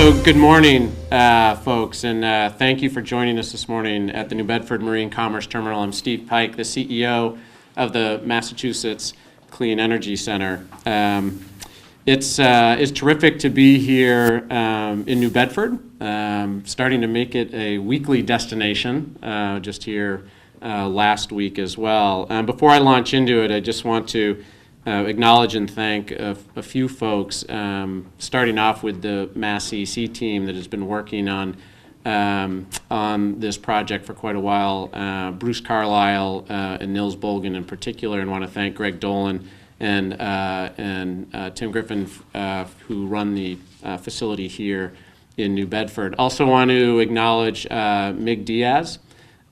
So good morning, folks, and thank you for joining us this morning at the New Bedford Marine Commerce Terminal. I'm Steve Pike, the CEO of the Massachusetts Clean Energy Center. It's terrific to be here in New Bedford, starting to make it a weekly destination, just here last week as well. Before I launch into it, I just want to acknowledge and thank a few folks, starting off with the Mass CEC team that has been working on this project for quite a while. Bruce Carlisle and Nils Bolgen in particular, and want to thank Greg Dolan and Tim Griffin, who run the facility here in New Bedford. Also want to acknowledge Mig Diaz,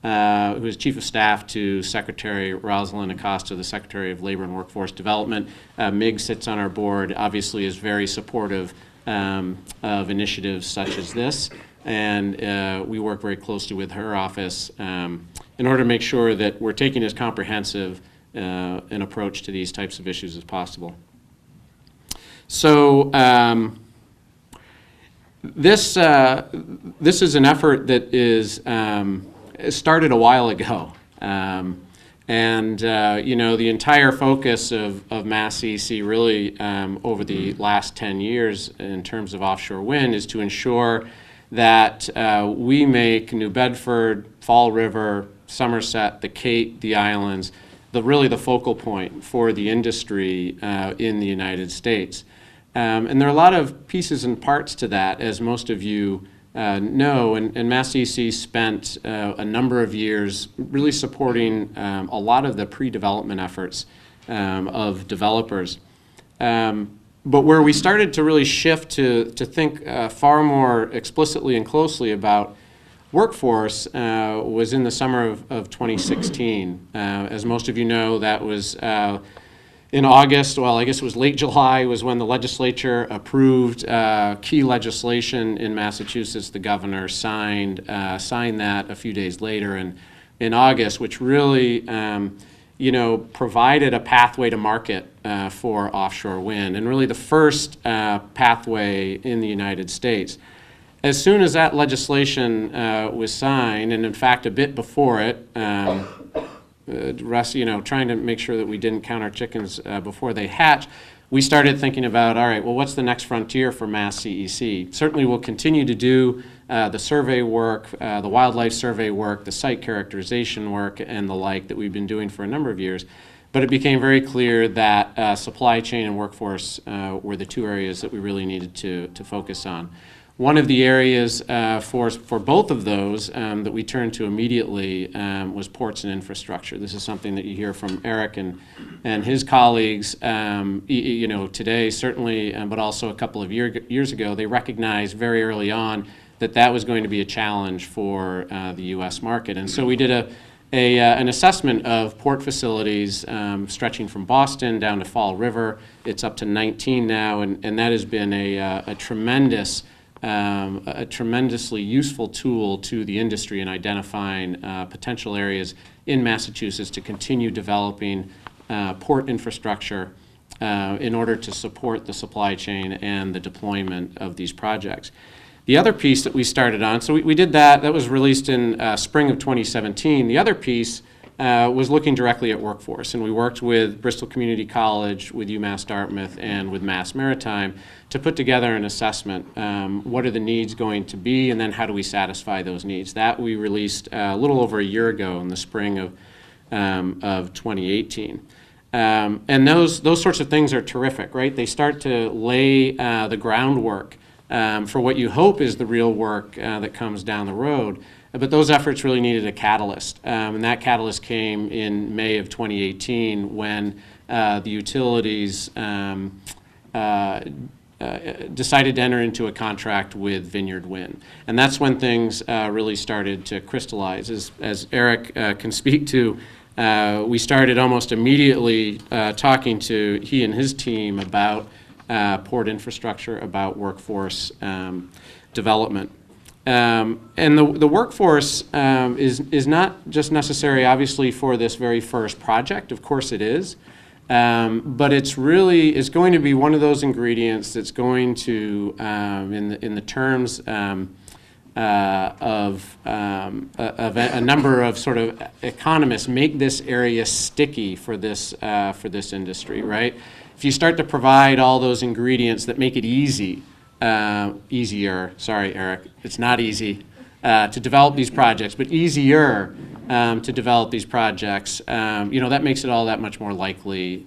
who is Chief of Staff to Secretary Rosalind Acosta, the Secretary of Labor and Workforce Development. Mig sits on our board, obviously is very supportive of initiatives such as this, and we work very closely with her office in order to make sure that we're taking as comprehensive an approach to these types of issues as possible. So this is an effort that is it started a while ago, and the entire focus of Mass CEC really over the last 10 years in terms of offshore wind is to ensure that we make New Bedford, Fall River, Somerset, the Cape, the islands, really the focal point for the industry in the United States. And there are a lot of pieces and parts to that, as most of you know, and Mass CEC spent a number of years really supporting a lot of the pre-development efforts of developers. But where we started to really shift to think far more explicitly and closely about workforce was in the summer of 2016. As most of you know, that was in August, well, I guess it was late July, was when the legislature approved key legislation in Massachusetts. The governor signed that a few days later in August, which really provided a pathway to market for offshore wind, and really the first pathway in the United States. As soon as that legislation was signed, and in fact a bit before it, trying to make sure that we didn't count our chickens before they hatch, we started thinking about, all right, well, what's the next frontier for Mass CEC? Certainly we'll continue to do the survey work, the wildlife survey work, the site characterization work, and the like that we've been doing for a number of years. But it became very clear that supply chain and workforce were the two areas that we really needed to focus on. One of the areas for both of those that we turned to immediately was ports and infrastructure. This is something that you hear from Eric and his colleagues, today certainly, but also a couple of years ago. They recognized very early on that was going to be a challenge for the U.S. market, and so we did an assessment of port facilities stretching from Boston down to Fall River. It's up to 19 now, and that has been a tremendously useful tool to the industry in identifying potential areas in Massachusetts to continue developing port infrastructure in order to support the supply chain and the deployment of these projects. The other piece that we started on, so we did that was released in spring of 2017. The other piece was looking directly at workforce, and we worked with Bristol Community College, with UMass Dartmouth, and with Mass Maritime to put together an assessment. What are the needs going to be, and then how do we satisfy those needs? That we released a little over a year ago in the spring of 2018. And those sorts of things are terrific, right? They start to lay the groundwork for what you hope is the real work that comes down the road. But those efforts really needed a catalyst, and that catalyst came in May of 2018 when the utilities decided to enter into a contract with Vineyard Wind. And that's when things really started to crystallize. As Eric can speak to, we started almost immediately talking to he and his team about port infrastructure, about workforce development. And the workforce is not just necessary, obviously, for this very first project. Of course it is. But it's going to be one of those ingredients that's going to, in the terms of a number of sort of economists, make this area sticky for this industry, right? If you start to provide all those ingredients that make it easier, sorry, Eric, it's not easy to develop these projects, but easier to develop these projects, that makes it all that much more likely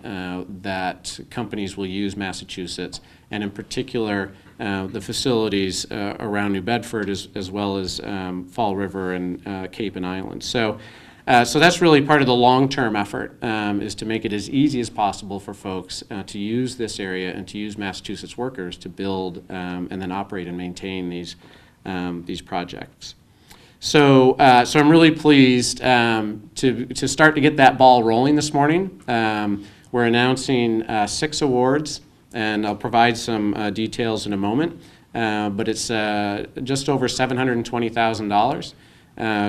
that companies will use Massachusetts, and in particular, the facilities around New Bedford as well as Fall River and Cape and Island. So that's really part of the long-term effort, is to make it as easy as possible for folks to use this area and to use Massachusetts workers to build and then operate and maintain these projects. So I'm really pleased to start to get that ball rolling this morning. We're announcing 6 awards, and I'll provide some details in a moment. But it's just over $720,000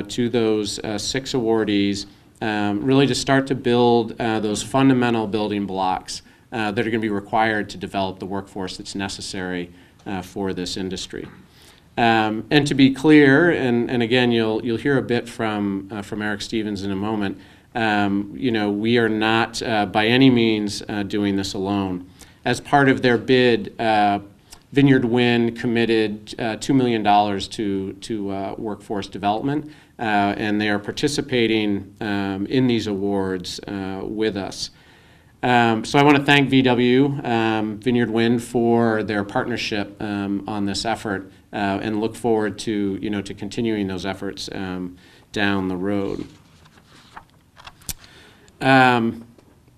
to those 6 awardees, really to start to build those fundamental building blocks that are going to be required to develop the workforce that's necessary for this industry. And to be clear, and again, you'll hear a bit from Eric Stevens in a moment. We are not by any means doing this alone. As part of their bid, Vineyard Wind committed $2 million to workforce development, and they are participating in these awards with us. So I want to thank VW, Vineyard Wind, for their partnership on this effort, and look forward to to continuing those efforts down the road.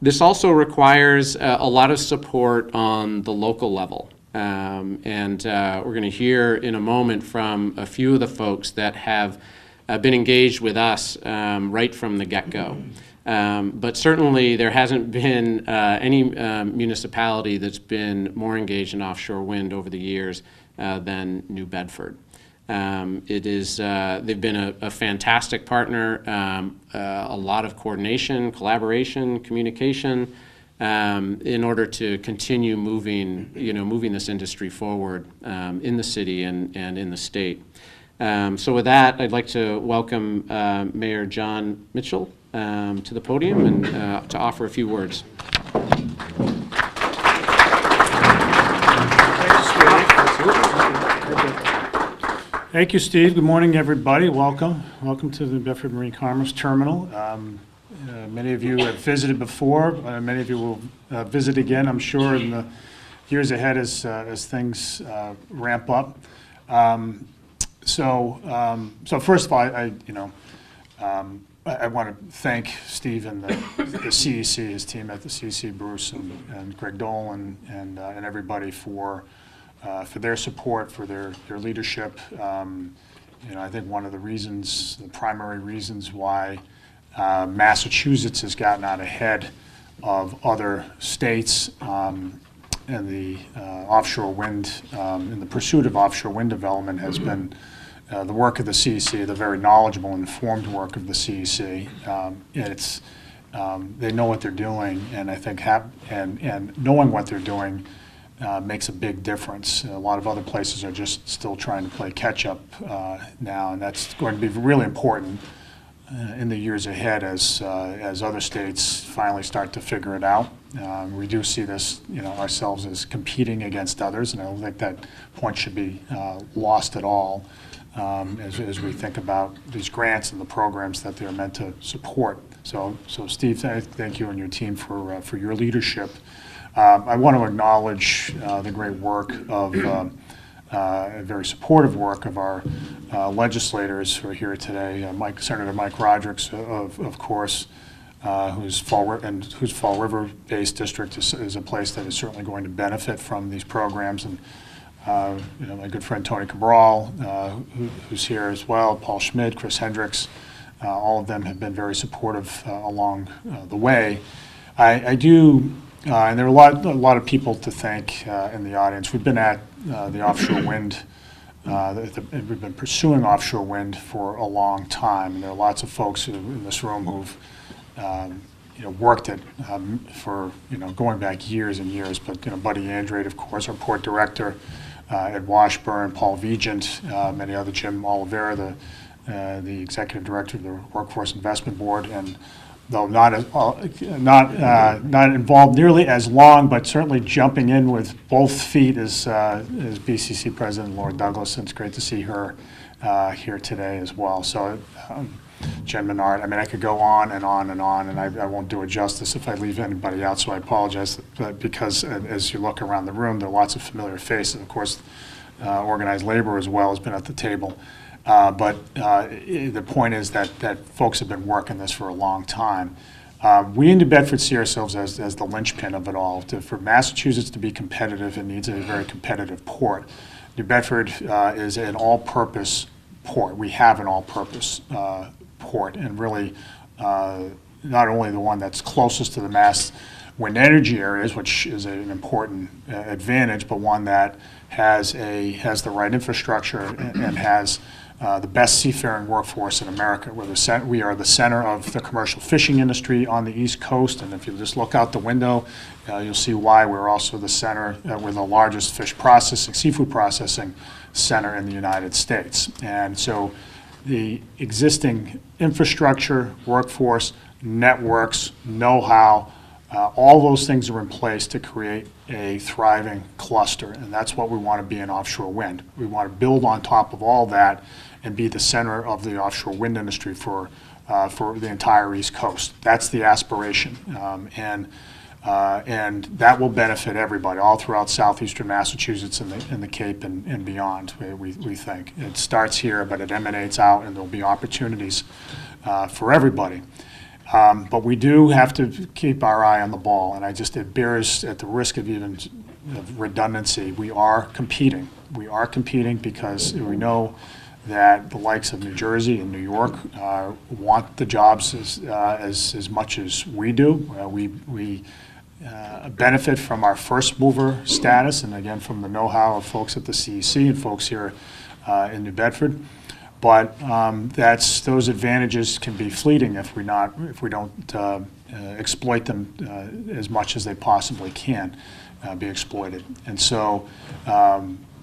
This also requires a lot of support on the local level, and we're going to hear in a moment from a few of the folks that have been engaged with us right from the get-go. But certainly there hasn't been any municipality that's been more engaged in offshore wind over the years than New Bedford. They've been a fantastic partner, a lot of coordination, collaboration, communication, in order to continue moving this industry forward in the city and in the state. So with that, I'd like to welcome Mayor Jon Mitchell to the podium and to offer a few words. Thank you, Steve. Good morning, everybody. Welcome. Welcome to the Bedford Marine Commerce Terminal. Many of you have visited before. Many of you will visit again, I'm sure, in the years ahead as things ramp up. So first of all, I want to thank Steve and the CEC, his team at the CEC, Bruce and Greg Dolan and everybody for their support, for their leadership. I think one of the primary reasons why Massachusetts has gotten out ahead of other states in the offshore wind, in the pursuit of offshore wind development, has been the work of the CEC, the very knowledgeable, informed work of the CEC. They know what they're doing, and I think and knowing what they're doing makes a big difference. A lot of other places are just still trying to play catch up now, and that's going to be really important in the years ahead as other states finally start to figure it out. We do see this, ourselves as competing against others, and I don't think that point should be lost at all as we think about these grants and the programs that they're meant to support. So Steve, thank you and your team for your leadership. I want to acknowledge the great work of very supportive work of our legislators who are here today. Senator Mike Rodrigues, of course, whose Fall River-based district is a place that is certainly going to benefit from these programs, and my good friend Tony Cabral, who's here as well, Paul Schmidt, Chris Hendricks, all of them have been very supportive along the way. I do. And there are a lot of people to thank in the audience. We've been at the offshore wind, we've been pursuing offshore wind for a long time, and there are lots of folks in this room who've worked it for, going back years and years. But, Buddy Andrade, of course, our port director, Ed Washburn, Paul Vigent, many other, Jim Oliveira, the executive director of the Workforce Investment Board, and though not involved nearly as long, but certainly jumping in with both feet is BCC President Laura Douglas, and it's great to see her here today as well. So Jen Menard, I could go on and on and on, and I won't do it justice if I leave anybody out, so I apologize, because as you look around the room, there are lots of familiar faces. Of course, organized labor as well has been at the table. But the point is that folks have been working this for a long time. We in New Bedford see ourselves as the linchpin of it all. For Massachusetts to be competitive, it needs a very competitive port. New Bedford is an all-purpose port. We have an all-purpose port, and really not only the one that's closest to the mass wind energy areas, which is an important advantage, but one that has the right infrastructure and has the best seafaring workforce in America. We are the center of the commercial fishing industry on the East Coast, and if you just look out the window, you'll see why. We're also the center, we're the largest seafood processing center in the United States. And so the existing infrastructure, workforce, networks, know-how, all those things are in place to create a thriving cluster, and that's what we want to be in offshore wind. We want to build on top of all that and be the center of the offshore wind industry for the entire East Coast. That's the aspiration, and that will benefit everybody all throughout southeastern Massachusetts and the Cape and beyond. We think it starts here, but it emanates out, and there'll be opportunities for everybody. But we do have to keep our eye on the ball, and it bears, at the risk of even redundancy, we are competing. We are competing because we know that the likes of New Jersey and New York want the jobs as much as we do. We benefit from our first mover status, and again from the know-how of folks at the CEC and folks here in New Bedford. But those advantages can be fleeting if we don't exploit them as much as they possibly can be exploited. And so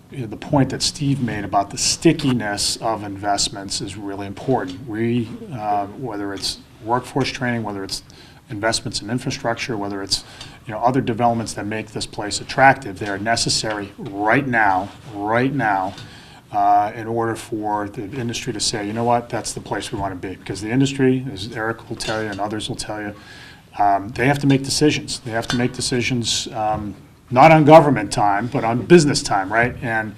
the point that Steve made about the stickiness of investments is really important. Whether it's workforce training, whether it's investments in infrastructure, whether it's other developments that make this place attractive, they are necessary right now. In order for the industry to say, you know what, that's the place we want to be. Because the industry, as Eric will tell you and others will tell you, they have to make decisions. They have to make decisions not on government time, but on business time, right? And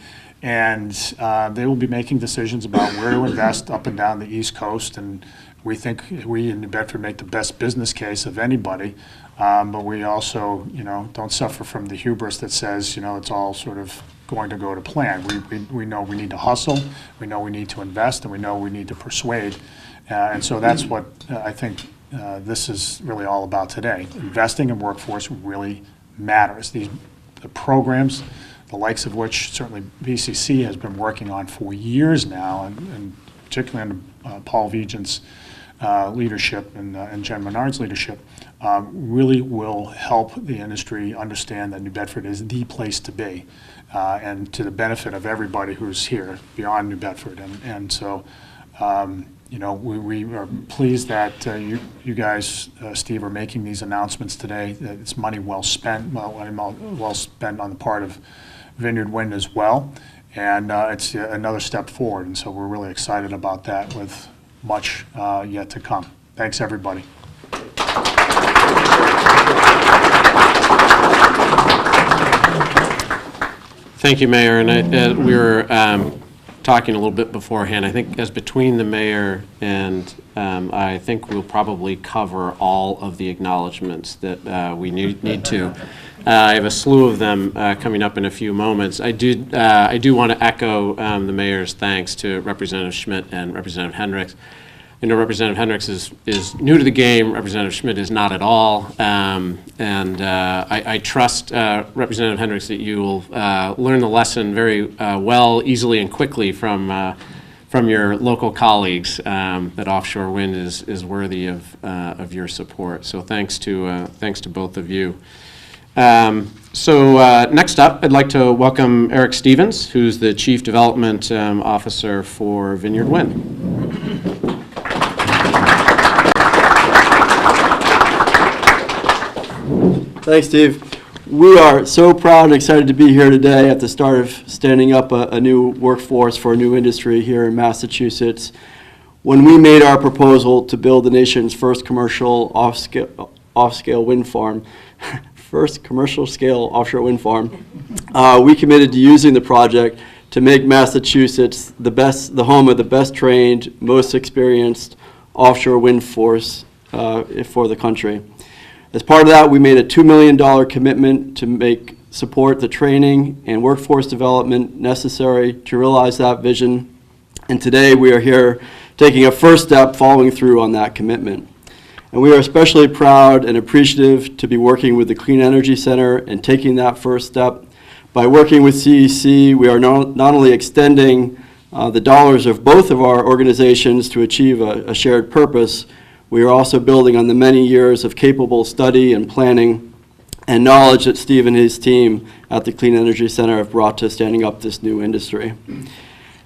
they will be making decisions about where to invest up and down the East Coast. And we think we in New Bedford make the best business case of anybody. But we also, don't suffer from the hubris that says, it's all sort of going to go to plan. We know we need to hustle, we know we need to invest, and we know we need to persuade. And so that's what I think this is really all about today. Investing in workforce really matters. The programs, the likes of which certainly BCC has been working on for years now, and particularly under Paul Vigent's leadership and Jen Menard's leadership, really will help the industry understand that New Bedford is the place to be, and to the benefit of everybody who's here beyond New Bedford. And so, we are pleased that you guys, Steve, are making these announcements today. That it's money well spent, well spent on the part of Vineyard Wind as well, and it's another step forward. And so we're really excited about that, with much yet to come. Thanks, everybody. Thank you, Mayor. And we were talking a little bit beforehand. I think as between the mayor and I think we'll probably cover all of the acknowledgments that we need to. I have a slew of them coming up in a few moments. I do want to echo the mayor's thanks to Representative Schmidt and Representative Hendricks. I know Representative Hendricks is new to the game. Representative Schmidt is not at all. I trust, Representative Hendricks, that you will learn the lesson very well, easily, and quickly from from your local colleagues that offshore wind is worthy of your support. So thanks to both of you. Next up, I'd like to welcome Eric Stevens, who's the Chief Development Officer for Vineyard Wind. Thanks, Steve. We are so proud and excited to be here today at the start of standing up a new workforce for a new industry here in Massachusetts. When we made our proposal to build the nation's first commercial off-scale wind farm, first commercial scale offshore wind farm, we committed to using the project to make Massachusetts the home of the best trained, most experienced offshore wind force for the country. As part of that, we made a $2 million commitment to support the training and workforce development necessary to realize that vision. And today we are here taking a first step following through on that commitment. And we are especially proud and appreciative to be working with the Clean Energy Center and taking that first step. By working with CEC, we are not only extending the dollars of both of our organizations to achieve a shared purpose, we are also building on the many years of capable study and planning and knowledge that Steve and his team at the Clean Energy Center have brought to standing up this new industry.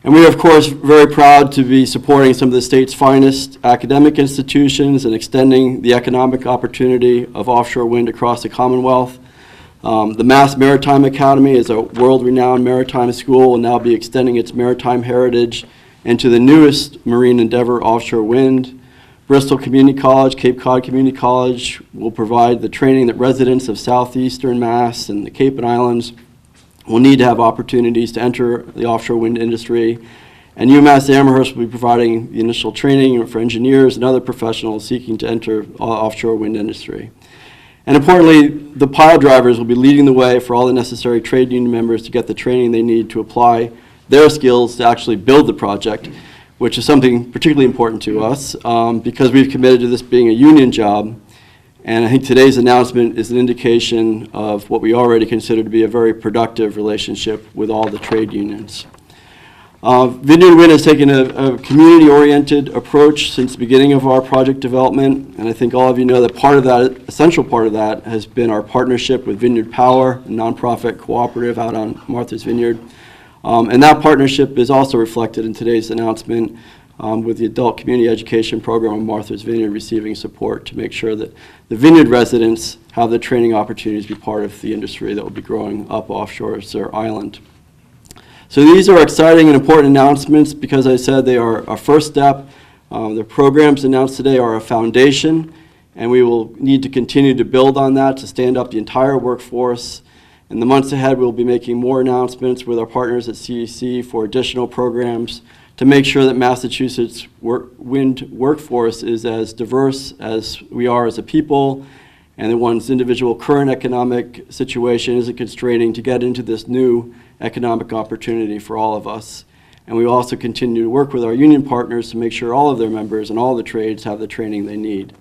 And we are, of course, very proud to be supporting some of the state's finest academic institutions and extending the economic opportunity of offshore wind across the Commonwealth. The Mass Maritime Academy is a world-renowned maritime school, will now be extending its maritime heritage into the newest marine endeavor, offshore wind. Bristol Community College, Cape Cod Community College will provide the training that residents of southeastern Mass and the Cape and Islands will need to have opportunities to enter the offshore wind industry. And UMass Amherst will be providing the initial training for engineers and other professionals seeking to enter the offshore wind industry. And importantly, the pile drivers will be leading the way for all the necessary trade union members to get the training they need to apply their skills to actually build the project, which is something particularly important to us because we've committed to this being a union job. And I think today's announcement is an indication of what we already consider to be a very productive relationship with all the trade unions. Vineyard Wind has taken a community-oriented approach since the beginning of our project development, and I think all of you know that part of that, essential part of that, has been our partnership with Vineyard Power, a nonprofit cooperative out on Martha's Vineyard. And that partnership is also reflected in today's announcement with the Adult Community Education Program of Martha's Vineyard receiving support to make sure that the Vineyard residents have the training opportunities to be part of the industry that will be growing up offshore their island. So these are exciting and important announcements because I said they are a first step. The programs announced today are a foundation, and we will need to continue to build on that to stand up the entire workforce. In the months ahead, we'll be making more announcements with our partners at CEC for additional programs to make sure that Massachusetts wind workforce is as diverse as we are as a people, and that one's individual current economic situation isn't constraining to get into this new economic opportunity for all of us. And we will also continue to work with our union partners to make sure all of their members and all the trades have the training they need.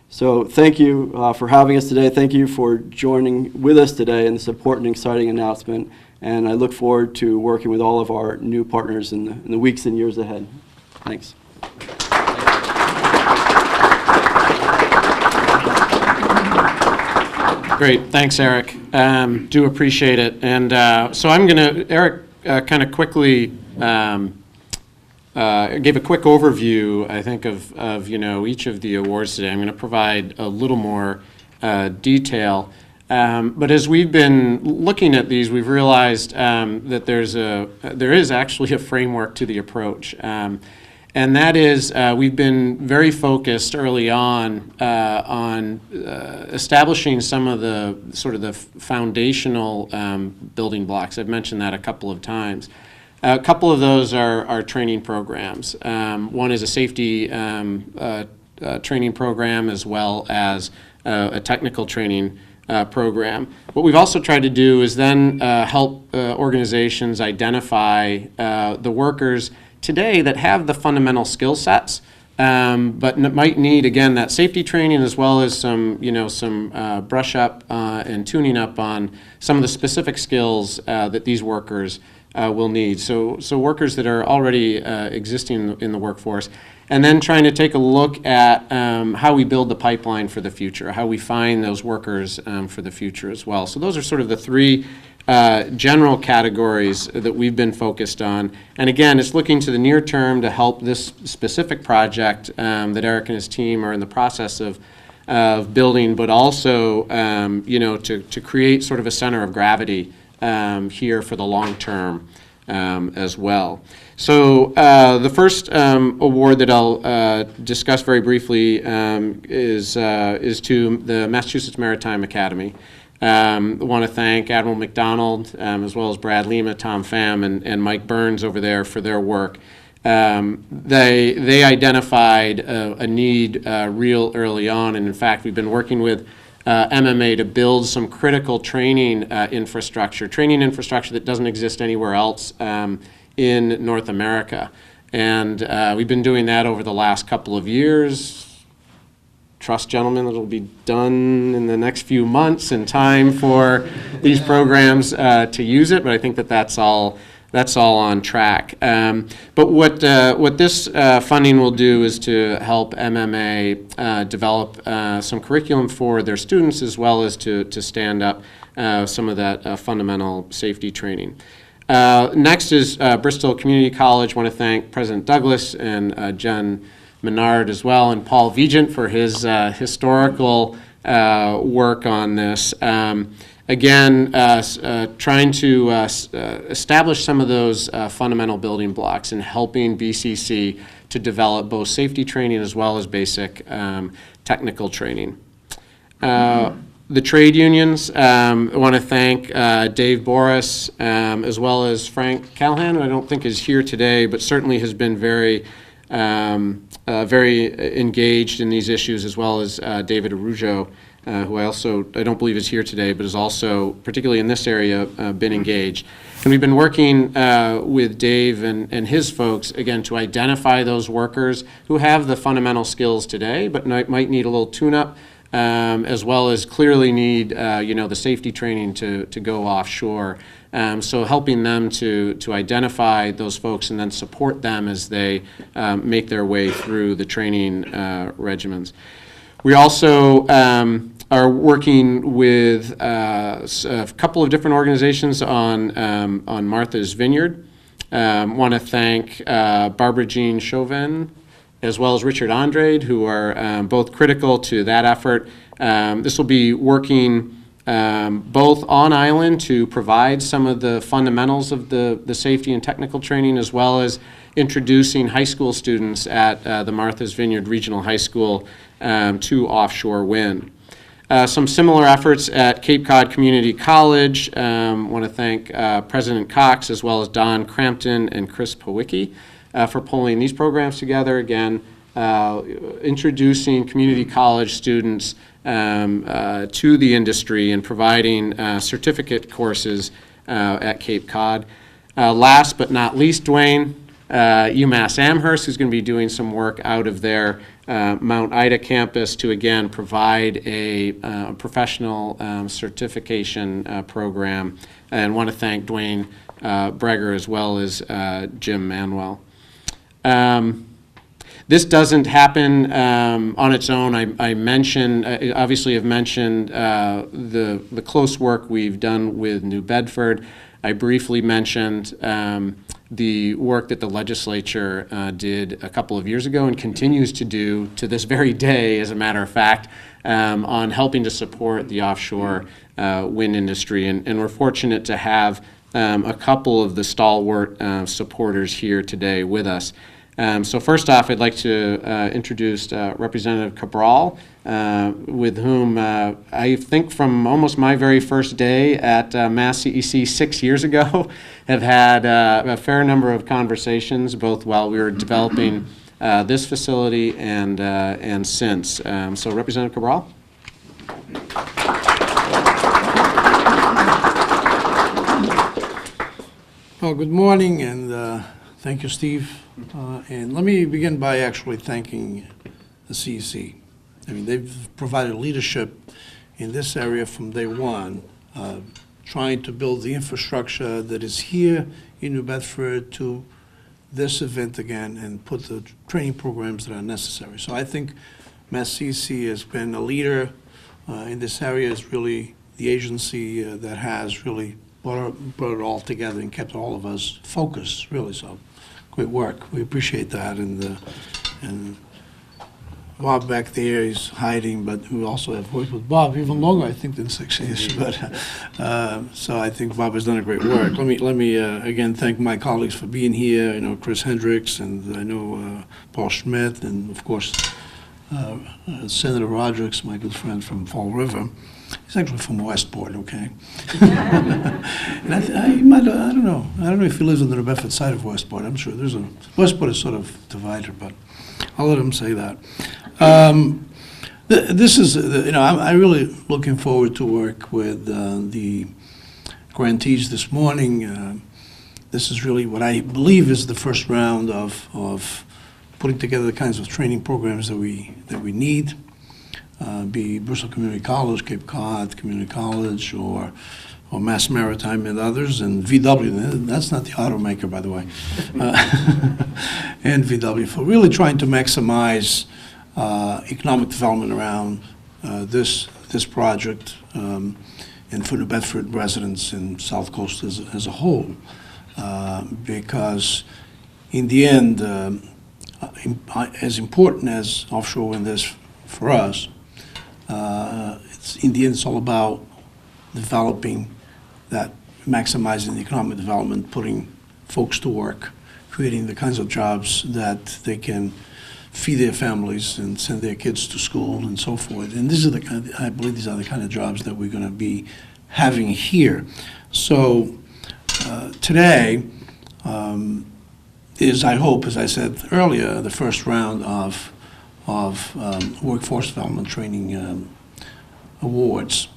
So thank you for having us today. Thank you for joining with us today in this important and exciting announcement. And I look forward to working with all of our new partners in the weeks and years ahead. Thanks. Great, thanks, Eric. Do appreciate it. And so I'm going to, Eric kind of quickly gave a quick overview, I think, of each of the awards today. I'm going to provide a little more detail. But as we've been looking at these, we've realized that there is actually a framework to the approach. And that is, we've been very focused early on establishing some of the sort of the foundational building blocks. I've mentioned that a couple of times. A couple of those are training programs. One is a safety training program as well as a technical training program. What we've also tried to do is then help organizations identify the workers today that have the fundamental skill sets, but might need, again, that safety training as well as some brush up and tuning up on some of the specific skills that these workers will need. So workers that are already existing in the workforce, and then trying to take a look at how we build the pipeline for the future, how we find those workers for the future as well. So those are sort of the three general categories that we've been focused on. And again, it's looking to the near term to help this specific project that Eric and his team are in the process of building, but also to create sort of a center of gravity here for the long term as well. So the first award that I'll discuss very briefly is to the Massachusetts Maritime Academy. I want to thank Admiral McDonald, as well as Brad Lima, Tom Pham, and Mike Burns over there for their work. They identified a need real early on, and in fact, we've been working with MMA to build some critical training infrastructure that doesn't exist anywhere else in North America. And we've been doing that over the last couple of years. Trust, gentlemen, it'll be done in the next few months in time for these programs to use it, but I think that's all on track. But what this funding will do is to help MMA develop some curriculum for their students, as well as to stand up some of that fundamental safety training. Next is Bristol Community College. I want to thank President Douglas and Jen Menard as well, and Paul Vigent for his historical work on this. Again, trying to establish some of those fundamental building blocks and helping BCC to develop both safety training as well as basic technical training. The trade unions, I want to thank Dave Boris as well as Frank Callahan, who I don't think is here today, but certainly has been very engaged in these issues, as well as David Arujo, who I don't believe is here today, but has also, particularly in this area, been engaged. And we've been working with Dave and his folks, again, to identify those workers who have the fundamental skills today, but might need a little tune-up, as well as clearly need, the safety training to go offshore. So helping them to identify those folks and then support them as they make their way through the training regimens. We also are working with a couple of different organizations on Martha's Vineyard. Want to thank Barbara Jean Chauvin as well as Richard Andrade, who are both critical to that effort. This will be working both on island to provide some of the fundamentals of the safety and technical training, as well as introducing high school students at the Martha's Vineyard Regional High School to offshore wind. Some similar efforts at Cape Cod Community College. Want to thank President Cox, as well as Don Crampton and Chris Powicki for pulling these programs together. Again, introducing community college students to the industry and providing certificate courses at Cape Cod. Last but not least, Dwayne, UMass Amherst, who's going to be doing some work out of their Mount Ida campus to, again, provide a professional certification program. And want to thank Dwayne Breger as well as Jim Manuel. This doesn't happen on its own. I mentioned, obviously have mentioned the close work we've done with New Bedford. I briefly mentioned the work that the legislature did a couple of years ago and continues to do to this very day, as a matter of fact, on helping to support the offshore wind industry. And we're fortunate to have a couple of the stalwart supporters here today with us. So first off, I'd like to introduce Representative Cabral, with whom I think from almost my very first day at Mass CEC 6 years ago, have had a fair number of conversations, both while we were developing this facility and since. So Representative Cabral. Well, good morning, and thank you, Steve. And let me begin by actually thanking the CEC. I mean, they've provided leadership in this area from day one, trying to build the infrastructure that is here in New Bedford to this event again and put the training programs that are necessary. So I think MassCC has been a leader in this area, is really the agency that has really brought it all together and kept all of us focused, really. So great work. We appreciate that. And Bob back there is hiding, but we also have worked with Bob even longer, I think, than 6 years. But so I think Bob has done a great work. Let me again thank my colleagues for being here. You know, Chris Hendricks, and I know Paul Schmidt, and of course Senator Rodrigues, my good friend from Fall River. He's actually from Westport, okay? And I don't know if he lives on the New Bedford side of Westport. I'm sure Westport is sort of divided, but I'll let him say that. This is, I'm really looking forward to work with the grantees this morning. This is really what I believe is the first round of putting together the kinds of training programs that we need. Be Bristol Community College, Cape Cod Community College, or Mass Maritime and others, and VW, that's not the automaker, by the way, and VW, for really trying to maximize economic development around this project, and for New Bedford residents and South Coast as a whole, because in the end, as important as offshore wind is for us, in the end, it's all about developing that, maximizing the economic development, putting folks to work, creating the kinds of jobs that they can feed their families and send their kids to school and so forth. And I believe these are the kind of jobs that we're going to be having here. So today is, I hope, as I said earlier, the first round of workforce development training awards.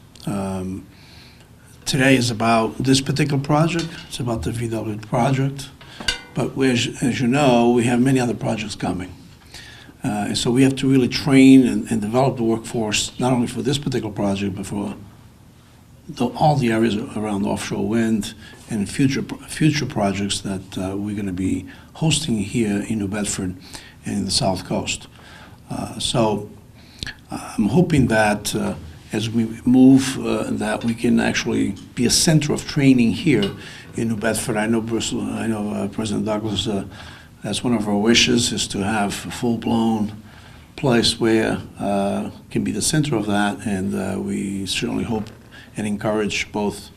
Today is about this particular project. It's about the VW project. But as you know, we have many other projects coming. And so we have to really train and develop the workforce, not only for this particular project, but for all the areas around offshore wind and future projects that we're going to be hosting here in New Bedford and in the South Coast. So I'm hoping that as we move, that we can actually be a center of training here in New Bedford. I know President Douglas, that's one of our wishes, is to have a full-blown place where can be the center of that, and we certainly hope and encourage both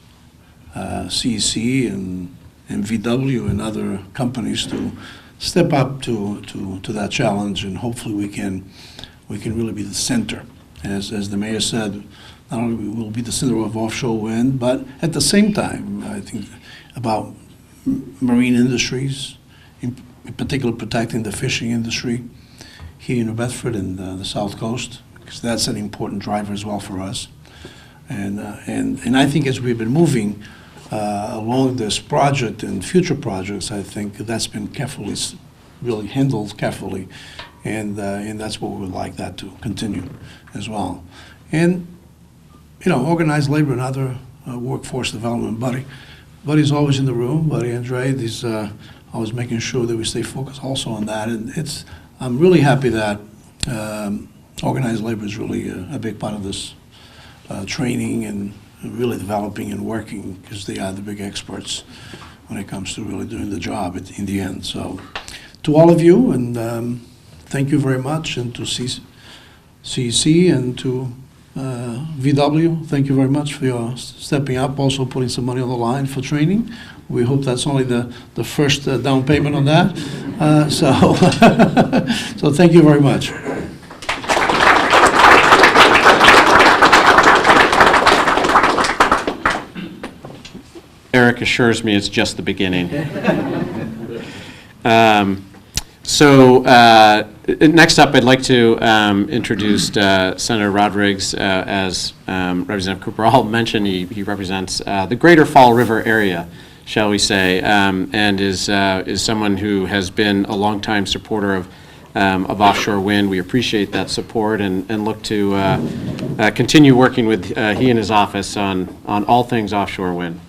CEC and VW and other companies to step up to that challenge, and hopefully we can really be the center. As the mayor said, not only will we be the center of offshore wind, but at the same time, I think about marine industries, in particular protecting the fishing industry here in New Bedford and the South Coast, because that's an important driver as well for us. And I think as we've been moving along this project and future projects, I think that's been really handled carefully, and that's what we would like that to continue as well. And organized labor and other workforce development. Buddy's always in the room. Buddy Andre, he's always making sure that we stay focused also on that. And I'm really happy that organized labor is really a big part of this training and really developing and working, because they are the big experts when it comes to really doing the job in the end. So to all of you, and thank you very much, and to CEC and to VW, thank you very much for your stepping up, also putting some money on the line for training. We hope that's only the first down payment on that. So thank you very much. Eric assures me it's just the beginning. Next up, I'd like to introduce Senator Rodrigues. As Representative Cooper Hall mentioned, he represents the greater Fall River area, shall we say, and is someone who has been a longtime supporter of offshore wind. We appreciate that support and look to continue working with he and his office on all things offshore wind.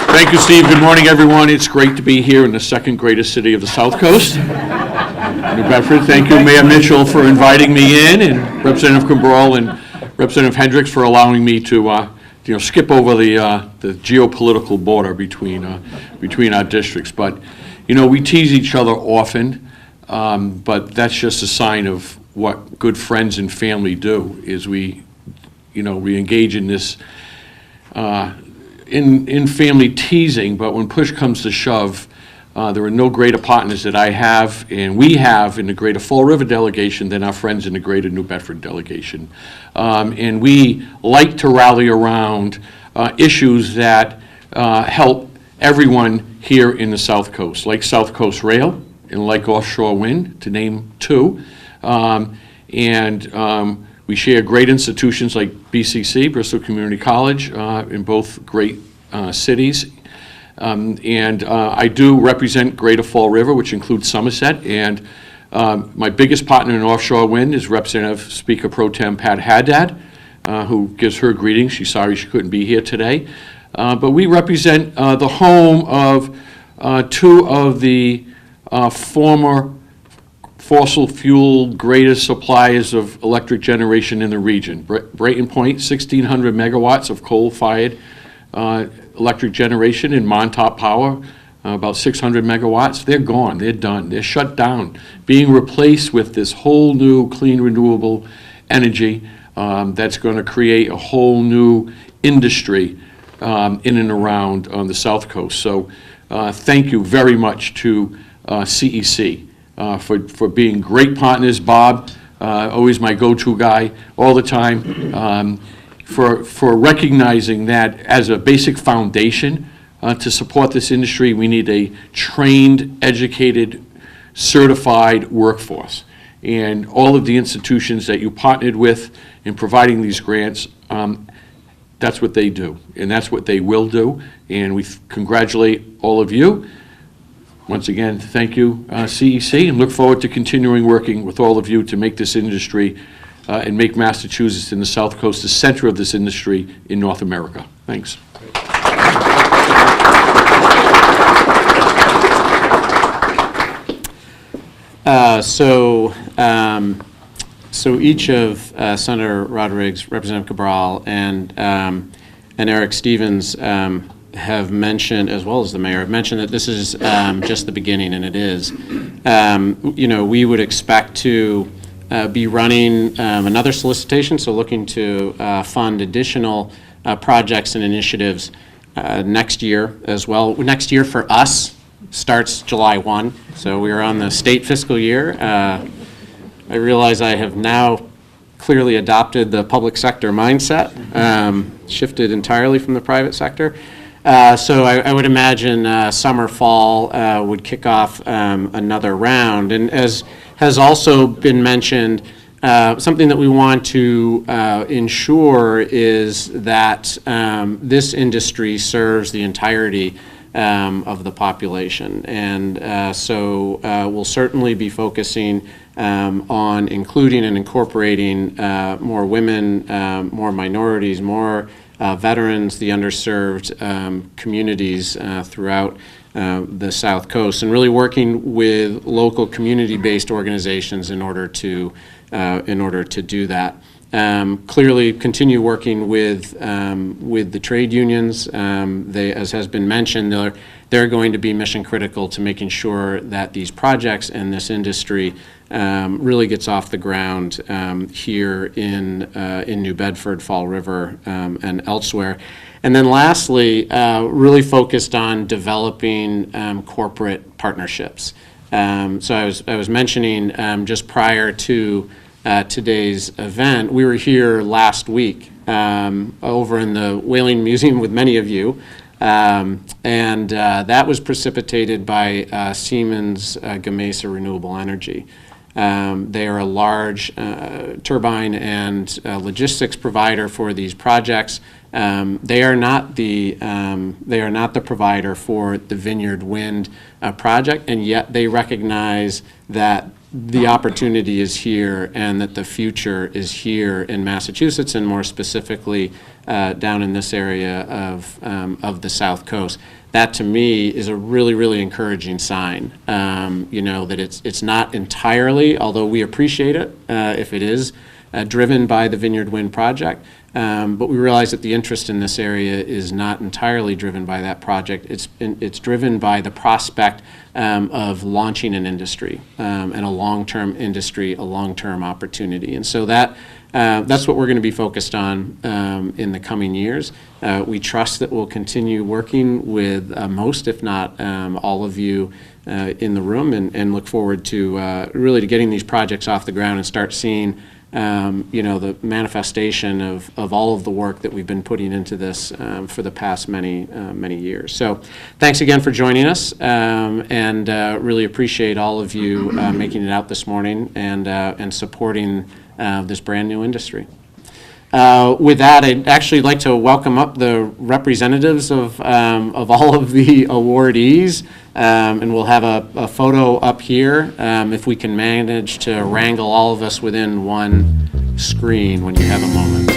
Thank you, Steve. Good morning, everyone. It's great to be here in the second greatest city of the South Coast, New Bedford. Thank you, Mayor Mitchell, for inviting me in, and Representative Cabral and Representative Hendricks for allowing me to skip over the geopolitical border between our districts. But, we tease each other often, but that's just a sign of what good friends and family do, is we engage in this in family teasing, but when push comes to shove, there are no greater partners that I have and we have in the Greater Fall River delegation than our friends in the Greater New Bedford delegation. And we like to rally around issues that help everyone here in the South Coast, like South Coast Rail and like offshore wind, to name two. We share great institutions like BCC, Bristol Community College, in both great cities. I do represent Greater Fall River, which includes Somerset, and my biggest partner in offshore wind is Representative Speaker Pro Tem Pat Haddad, who gives her greetings. She's sorry she couldn't be here today. But we represent the home of two of the former fossil fuel greatest suppliers of electric generation in the region. Brayton Point, 1,600 megawatts of coal-fired electric generation, in Montauk Power, about 600 megawatts. They're gone, they're done, they're shut down, being replaced with this whole new clean renewable energy that's going to create a whole new industry in and around the South Coast. So thank you very much to CEC. For being great partners. Bob, always my go-to guy all the time, for recognizing that as a basic foundation to support this industry, we need a trained, educated, certified workforce. And all of the institutions that you partnered with in providing these grants, that's what they do, and that's what they will do. And we congratulate all of you. Once again, thank you, CEC, and look forward to continuing working with all of you to make this industry and make Massachusetts and the South Coast the center of this industry in North America. Thanks. So each of Senator Rodriguez, Representative Cabral, and Eric Stevens have mentioned, as well as the mayor, have mentioned that this is just the beginning, and it is. We would expect to be running another solicitation, so looking to fund additional projects and initiatives next year as well. Next year for us starts July 1, so we are on the state fiscal year. I realize I have now clearly adopted the public sector mindset, shifted entirely from the private sector. So I would imagine summer, fall would kick off another round. And as has also been mentioned, something that we want to ensure is that this industry serves the entirety of the population. And so we'll certainly be focusing on including and incorporating more women, more minorities, more veterans, the underserved communities throughout the South Coast, and really working with local community-based organizations in order to do that. Clearly, continue working with the trade unions. They, as has been mentioned, they're going to be mission critical to making sure that these projects and this industry really gets off the ground here in New Bedford, Fall River, and elsewhere. And then lastly, really focused on developing corporate partnerships. So I was mentioning just prior to today's event, we were here last week over in the Whaling Museum with many of you. And that was precipitated by Siemens Gamesa Renewable Energy. They are a large turbine and logistics provider for these projects. They are not the provider for the Vineyard Wind project, and yet they recognize that the opportunity is here and that the future is here in Massachusetts, and more specifically down in this area of the South Coast. That to me is a really, really encouraging sign. That it's not entirely, although we appreciate it if it is driven by the Vineyard Wind project. But we realize that the interest in this area is not entirely driven by that project. It's driven by the prospect of launching an industry and a long-term industry, a long-term opportunity. And so that's what we're going to be focused on in the coming years. We trust that we'll continue working with most, if not all of you in the room, and look forward to really to getting these projects off the ground and start seeing the manifestation of all of the work that we've been putting into this for the past many years. So thanks again for joining us, and really appreciate all of you making it out this morning and supporting this brand new industry. With that, I'd actually like to welcome up the representatives of all of the awardees, and we'll have a photo up here if we can manage to wrangle all of us within one screen when you have a moment.